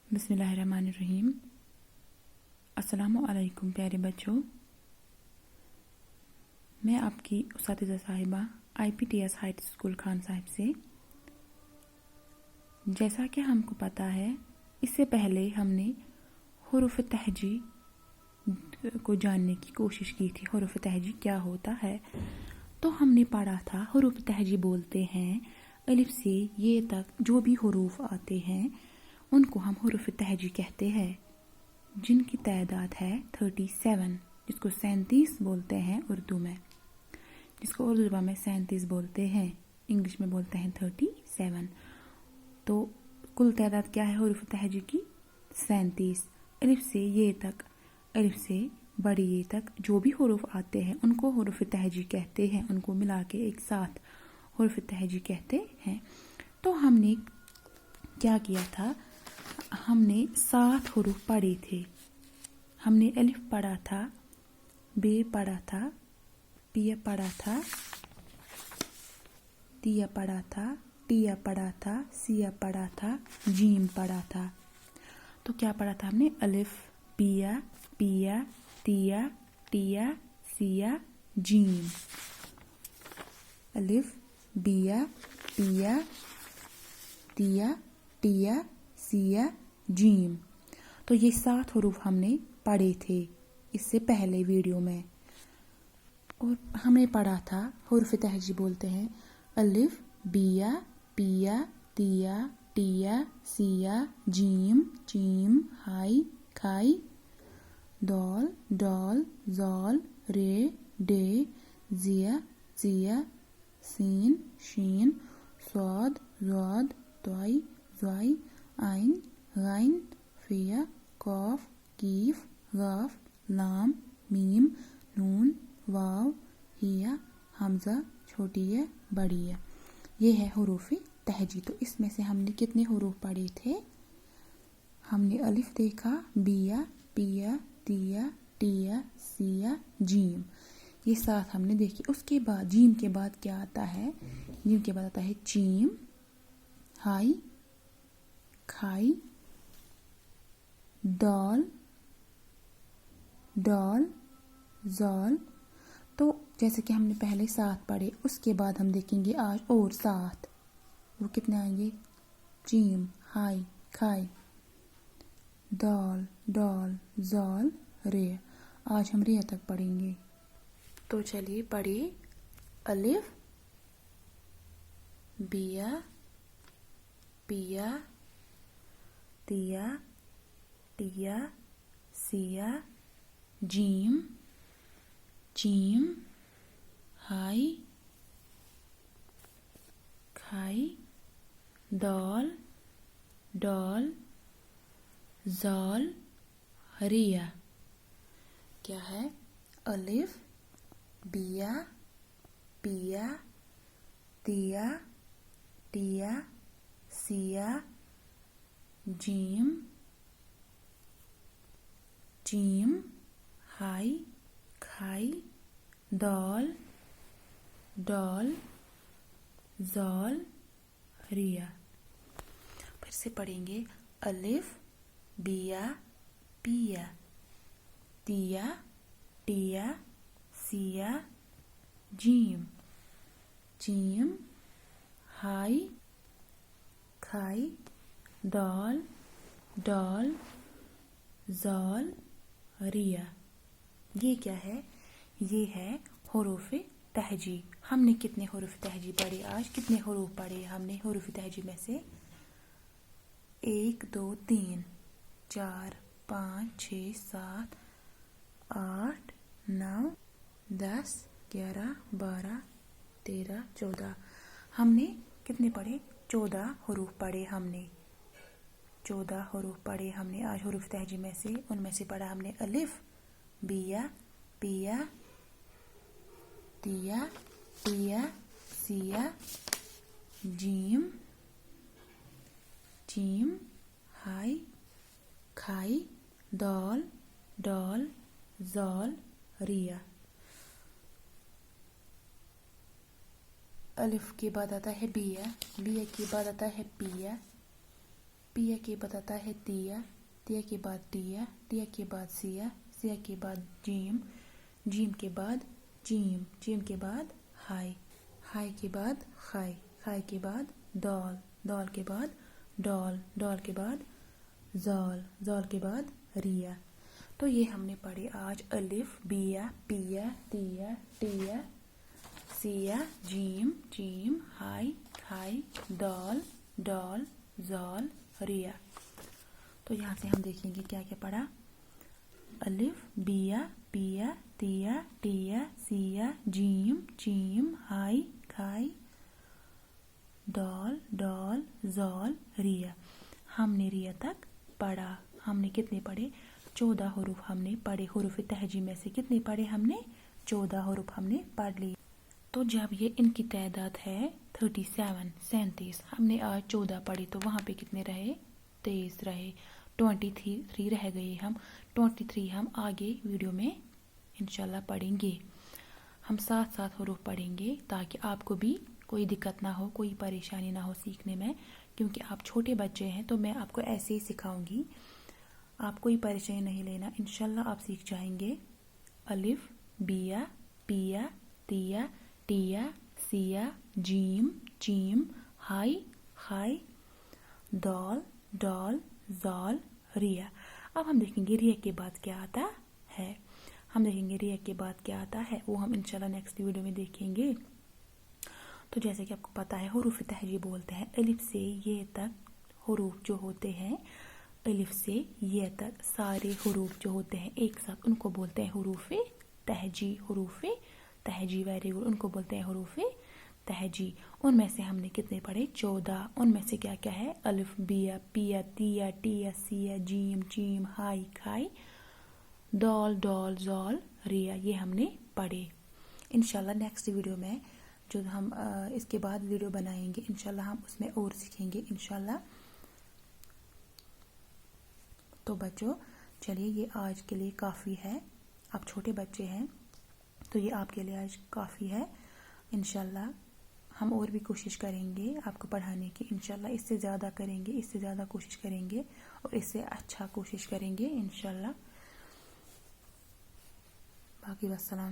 बिस्मिल्लाहिर्रहमानिर्रहीम। अस्सलामु अलैकुम प्यारे बच्चों, मैं आपकी उस्तादिज़ा साहिबा IPTS high school Khan Sahib से। जैसा कि हमको पता है, इससे पहले हमने हुरूफ तहजी को जानने की कोशिश की थी। हुरूफ तहजी क्या होता है, तो हमने पढ़ा था हुरूफ तहजी बोलते हैं अलिफ से ये तक जो भी हुरूफ आते हैं उनको हम हुरूफ तहजी कहते हैं, जिनकी तादाद है 37, जिसको 37 बोलते हैं उर्दू में, जिसको उर्दू में 37 बोलते हैं, इंग्लिश में बोलते हैं 37। तो कुल तादाद क्या है हुरूफ तहजी की? 37। अलिफ से ये तक, अलिफ से बड़ी ये तक जो भी हुरूफ आते हैं उनको हुरूफ तहजी कहते हैं। उनको मिला के एक साथ हुरूफ तहजी कहते हैं। तो हमने क्या किया था, हमने 7 हुरूफ पढ़े थे। हमने अलिफ पढ़ा था, बे पढ़ा था, पिया पढ़ा था, तिया पढ़ा था, टिया पढ़ा था, सिया पढ़ा था, जीम पढ़ा था। तो क्या पढ़ा था हमने? अलिफ, बिया, पिया, तिया, टिया, सिया, जीम। अलिफ, बिया, पिया, तिया, टिया, सिया, जीम। तो ये 7 हुरूफ हमने पढ़े थे इससे पहले वीडियो में। और हमने पढ़ा था हुरूफ तहजी बोलते हैं अलिफ, बिया, पिया, तिया, टिया, सिया, जीम, चीम, हाई, खाई, दौल, डौल, जौल, रे, डे, जिया, जिया, सीन, शीन, स्वाद, ज़ाद, त्वाई, ज़्वाई, आइन, गाइन, फिया, कौफ, कीफ, गाफ, लाम, मीम, नून, वाव, हिया, हमजा, छोटी है, बड़ी है। ये है हुरूफ तहजी। तो इसमें से हमने कितने हुरूफ पढ़े थे? हमने अलिफ देखा, बिया, पिया, तिया, टिया, सिया, जीम, ये 7 हमने देखी। उसके बाद जीम के बाद क्या आता है? जीम के बाद आता है चीम, हाई, खाई, दौल, डौल, जौल। तो जैसे कि हमने पहले 7 पढ़े, उसके बाद हम देखेंगे आज और 7। वो कितने आएंगे? चीम, हाई, खाई, दौल, डौल, जौल, रे। आज हम रे तक पढ़ेंगे। तो चलिए पढ़े। अलिफ, बिया, पिया, तिया, टिया, सिया, जीम, चीम, हाई, खाई, दौल, डौल, जौल, रिया। क्या है? अलिफ, बिया, पिया, तिया, टिया, सिया, जीम, चीम, हाई, खाई, दौल, डौल, जौल, रिया। फिर से पढ़ेंगे। अलिफ, बिया, पिया, तिया, टिया, सिया, जीम, चीम, हाई, खाई, दौल, डौल, जौल, रिया। ये क्या है? ये है हुरूफ तहजी। हमने कितने हुरूफ तहजी पढ़े आज? कितने हुरूफ पढ़े हमने हुरूफ तहजी में से? 1 2 3 4 5 6 7 8 9 10 11 12 13 14। हमने कितने पढ़े? 14 हुरूफ पढ़े हमने। 14 हुरूफ पढ़े हमने आज हुरूफ तहजी में से। उनमें से पढ़ा हमने अलिफ, बिया, पिया, तिया, टिया, सिया, जीम, चीम, हाई, खाई, दौल, डौल, जौल, रिया। अलिफ के बाद आता है बिया, बिया के बाद आता है पिया, पिया के बाद आता है तिया, तिया के बाद टिया, टिया के बाद सिया, सिया के बाद जीम, जीम के बाद जीम, जीम के बाद हाय, हाय के बाद खाय, खाय के बाद दौल, दौल के बाद डॉल, डॉल के बाद जॉल, जॉल के बाद रिया। तो ये हमने पढ़े आज अलिफ, बिया, पिया, तिया, टिया, सिया, जीम, जीम, हाय, खाय, डॉल, डॉल, जॉल, रिया। तो यहाँ से हम देखेंगे क्या क्या पढ़ा। अलिफ, बिया, पिया, तिया, टिया, सिया, जीम, जीम, हाय, खाय, डॉल, डॉल, जॉल, रिया। हमने रिया तक पढ़ा। हमने कितने पढ़े? 14 हुरूफ हमने पढ़े। हुरूफ तहजी में से कितने पढ़े हमने? 14 हुरूफ हमने पढ़ लिए। तो जब ये इनकी तादाद है 37, 37, हमने आज 14 पढ़े तो वहाँ पे कितने रहे? 23 रहे। 23 रह गए हम। 23 हम आगे वीडियो में इंशाल्लाह पढ़ेंगे। हम साथ साथ हुरूफ पढ़ेंगे ताकि आपको भी कोई दिक्कत ना हो, कोई परेशानी ना हो सीखने में, क्योंकि आप छोटे बच्चे हैं तो मैं आपको ऐसे ही सिखाऊंगी। आप कोई परेशानी नहीं लेना, इंशाल्लाह आप सीख जाएंगे। अलिफ, बिया, पिया, तिया, टिया, सिया, जीम, जीम, हाय, खाय, डॉल, डॉल, जॉल, रिया। अब हम देखेंगे रिया के बाद क्या आता है। हम देखेंगे रिया के बाद क्या आता है, वो हम इंशाल्लाह नेक्स्ट वीडियो में देखेंगे। तो जैसे कि आपको पता है हुरूफ तहजी बोलते हैं अलिफ से ये तक हुरूफ जो होते हैं, अलिफ से ये तक सारे हुरूफ जो होते हैं एक साथ उनको बोलते हैं हुरूफ तहजी। हुरूफ तहजी, वेरी गुड, उनको बोलते हैं हुरूफ तहजी। उनमें से हमने कितने पढ़े? 14। उनमें से क्या क्या है? अलिफ, बिया, पिया, तिया, टिया, सिया, जीम, जीम, हाय, खाय, डॉल, डॉल, जॉल, रिया। ये हमने पढ़े। इंशाल्लाह नेक्स्ट वीडियो में जो हम इसके बाद वीडियो बनाएंगे इंशाल्लाह हम उसमें और सीखेंगे इंशाल्लाह। तो बच्चों चलिए ये आज के लिए काफ़ी है। आप छोटे बच्चे हैं तो ये आपके लिए आज काफ़ी है। इंशाल्लाह हम और भी कोशिश करेंगे आपको पढ़ाने की। इंशाल्लाह इससे ज़्यादा करेंगे, इससे ज़्यादा कोशिश करेंगे और इससे अच्छा कोशिश करेंगे इंशाल्लाह। बाकी वस्सलाम।